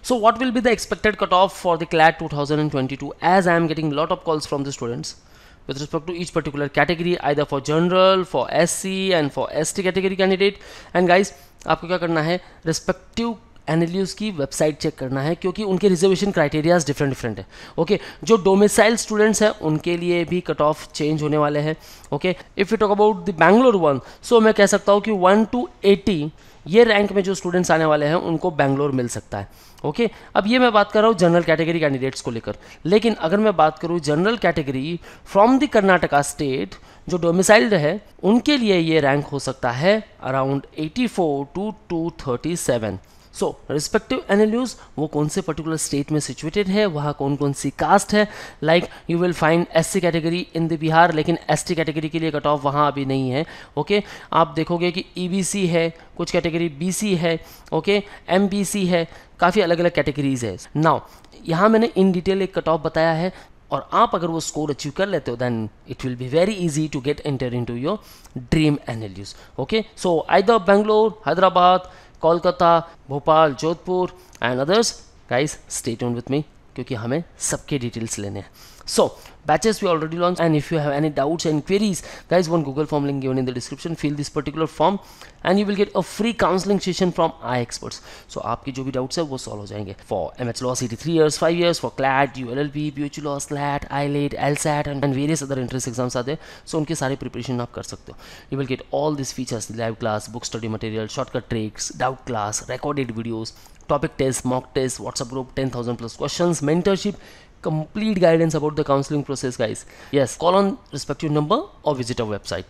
So what will be the expected cutoff for the CLAT 2022, as I am getting lot of calls from the students with respect to each particular category, either for general, for SC and for ST category candidate. And guys, आपको क्या करना है, respective एनएलयूज़ की website check करना है, क्योंकि उनके reservation criterias different है. ओके, जो डोमिसाइल स्टूडेंट्स हैं उनके लिए भी कट ऑफ चेंज होने वाले हैं. Okay, if you talk about the Bangalore one, so मैं कह सकता हूँ कि 1 to 80 ये रैंक में जो स्टूडेंट्स आने वाले हैं उनको बैंगलोर मिल सकता है. ओके, अब ये मैं बात कर रहा हूँ जनरल कैटेगरी कैंडिडेट्स को लेकर. लेकिन अगर मैं बात करूँ general category from the Karnataka state जो डोमिसाइल्ड है, उनके लिए ये रैंक हो सकता है around 84 to 237. So respective NLUs वो कौन से पर्टिकुलर स्टेट में सिचुएटेड है, वहाँ कौन कौन सी कास्ट है. Like you will find SC category in the Bihar, लेकिन एसटी कैटेगरी के लिए कट ऑफ वहाँ अभी नहीं है. ओके, आप देखोगे कि ईबीसी है, कुछ कैटेगरी बीसी है, ओके, एमबीसी है, काफ़ी अलग अलग कैटेगरीज है. नाउ यहाँ मैंने इन डिटेल एक कट ऑफ बताया है, और आप अगर वो स्कोर अचीव कर लेते हो then it will be very easy to get enter into your dream NLUs. Okay, so either Bangalore, Hyderabad, Kolkata, Bhopal, Jodhpur and others. Guys stay tuned with me, क्योंकि हमें सबके डिटेल्स लेने हैं. So batches we already launched, and if you have any doubts and queries, guys, one Google form link given in the description, fill this particular form and you will get a free counseling session from iExperts. So आपकी जो भी doubts है वो solve हो जाएंगे. For MH Law CT 3 years, 5 years, for CLAT, ULLB, PhD Law, SLAT, ILAT, LSAT and various other entrance exams आते हैं. So उनके सारे preparation आप कर सकते हो. You will get all these features: live class, book study material, shortcut tricks, doubt class, recorded videos, topic test, mock test, WhatsApp group, 10,000 plus questions, mentorship, complete guidance about the counseling process, guys. Yes, call on respective number or visit our website.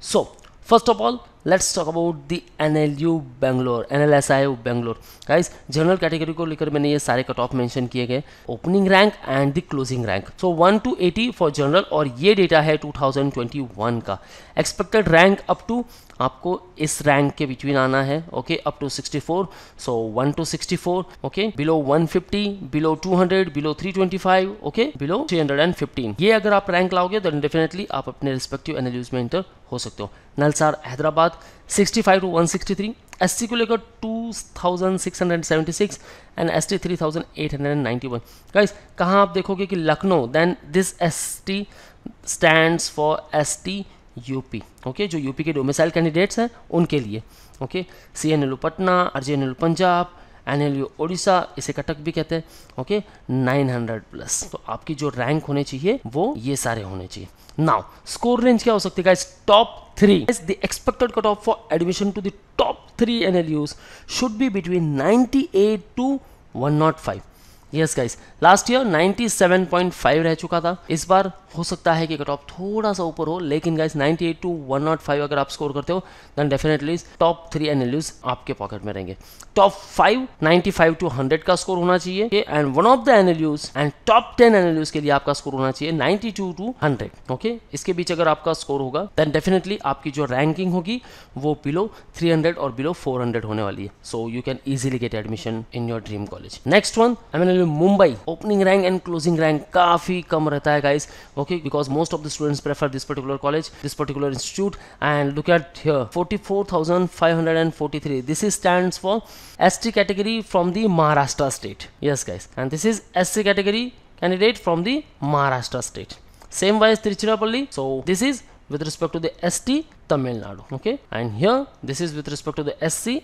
So first of all, let's talk about the NLU Bangalore, NLSI Bangalore. Guys, general category को लेकर मैंने ये सारे cut off mention किए गए, opening rank and the closing rank. So 1 to 80 for general, और ये data है 2021 का. एक्सपेक्टेड रैंक अप टू, आपको इस रैंक के बिटवीन आना है. Okay, up to 64. So 1 to 64. Okay, below 150, below 200, below 325, okay, below 315. ये अगर आप रैंक लाओगे तो डेफिनेटली आप अपने रिस्पेक्टिव एनएलयूज में एंटर हो सकते हो. नलसार हैदराबाद 65 to 163. एससी को लेकर 2676 एंड एसटी 3891. गाइस, कहाँ आप देखोगे कि Lucknow, then this ST stands for ST UP. Okay, जो यूपी के डोमिसाइल कैंडिडेट्स हैं उनके लिए. ओके, CNLU Patna, RJNLU Punjab, NLU Odisha, इसे कटक भी कहते हैं. Okay, 900 plus. तो आपकी जो रैंक होने चाहिए वो ये सारे होने चाहिए. नाउ स्कोर रेंज क्या हो सकती है guys? Top 3. The expected cut off for admission to the top 3 NLUs should be between 98 to 105. Yes guys, last year 97.5 रह चुका था. इस बार हो सकता है कि कट ऑफ थोड़ा सा ऊपर हो, लेकिन गाइस 98 to 105 अगर आप स्कोर करते हो देन डेफिनेटली टॉप 3 एनएलयूज आपके पॉकेट में रहेंगे. टॉप 5 95 to 100 का स्कोर होना चाहिए, and one of the NLUs and top 10 NLUs के लिए आपका स्कोर होना चाहिए 92 to 100. ओके, इसके बीच अगर आपका स्कोर होगा देन डेफिनेटली आपकी जो रैंकिंग होगी वो बिलो 300 और बिलो 400 होने वाली है. So you can easily get admission in your dream college. Next one, Mumbai. Opening rank and closing rank काफी कम रहता है guys. Okay, because most of the students prefer this particular college, this particular institute. And look at here 44,543. This is stands for ST category from the Maharashtra state. Yes guys, and this is SC category candidate from the Maharashtra state. Same wise Tiruchirappalli. So this is with respect to the ST Tamil Nadu. Okay, and here this is with respect to the SC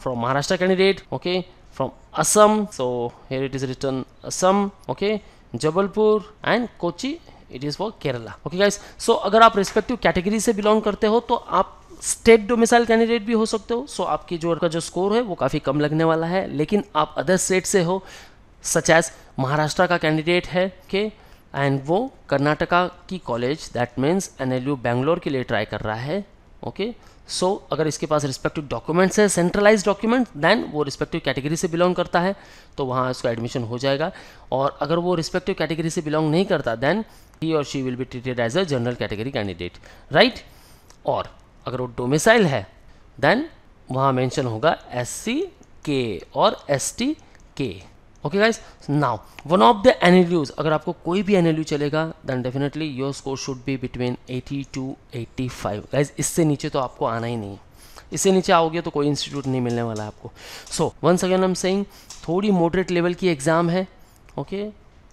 from Maharashtra candidate. Okay, from Assam. So here it is written Assam. Okay, Jabalpur and Kochi. It is for Kerala. Okay guys, so अगर आप respective category से belong करते हो तो आप state domicile candidate भी हो सकते हो. सो आपकी जो स्कोर है वो काफ़ी कम लगने वाला है. लेकिन आप अदर स्टेट से हो, सच एज महाराष्ट्र का कैंडिडेट है के, एंड वो कर्नाटका की college that means NLU Bangalore के लिए ट्राई कर रहा है. ओके, सो अगर इसके पास रिस्पेक्टिव डॉक्यूमेंट्स है, सेंट्रलाइज डॉक्यूमेंट, देन वो रिस्पेक्टिव कैटेगरी से बिलोंग करता है तो वहाँ उसका एडमिशन हो जाएगा. और अगर वो रिस्पेक्टिव कैटेगरी से बिलोंग नहीं करता देन ही और she will be treated as a general category candidate, right. और अगर वो डोमिसाइल है देन वहाँ मेंशन होगा SC के और ST के. Okay guys, now one of the NLUs, अगर आपको कोई भी एनएलयू चलेगा then definitely your score should be between 80 to 85. Guys, इससे नीचे तो आपको आना ही नहीं. इससे नीचे आओगे तो कोई इंस्टीट्यूट नहीं मिलने वाला है आपको. So once again I am saying थोड़ी मॉडरेट लेवल की एग्ज़ाम है, ओके,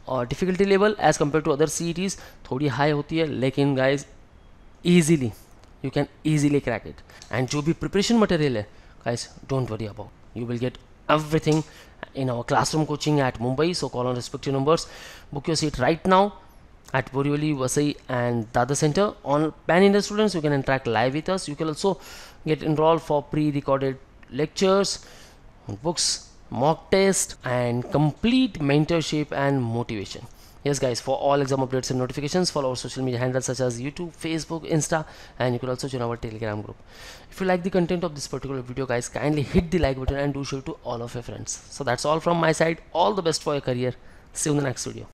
और difficulty level as compare to other CETs थोड़ी हाई होती है, लेकिन guys easily you can easily crack it. And जो भी preparation material है guys, don't worry about, you will get everything in our classroom coaching at Mumbai. So call on respective numbers, book your seat right now at Borivali, Vasai and Dada Center. On Pan India students, you can interact live with us. You can also get enrolled for pre-recorded lectures, books, mock test and complete mentorship and motivation. Yes guys, for all exam updates and notifications, follow our social media handles such as YouTube, Facebook, Insta, and you can also join our Telegram group. If you like the content of this particular video guys, kindly hit the like button and do share to all of your friends. So that's all from my side. All the best for your career. See you in the next video.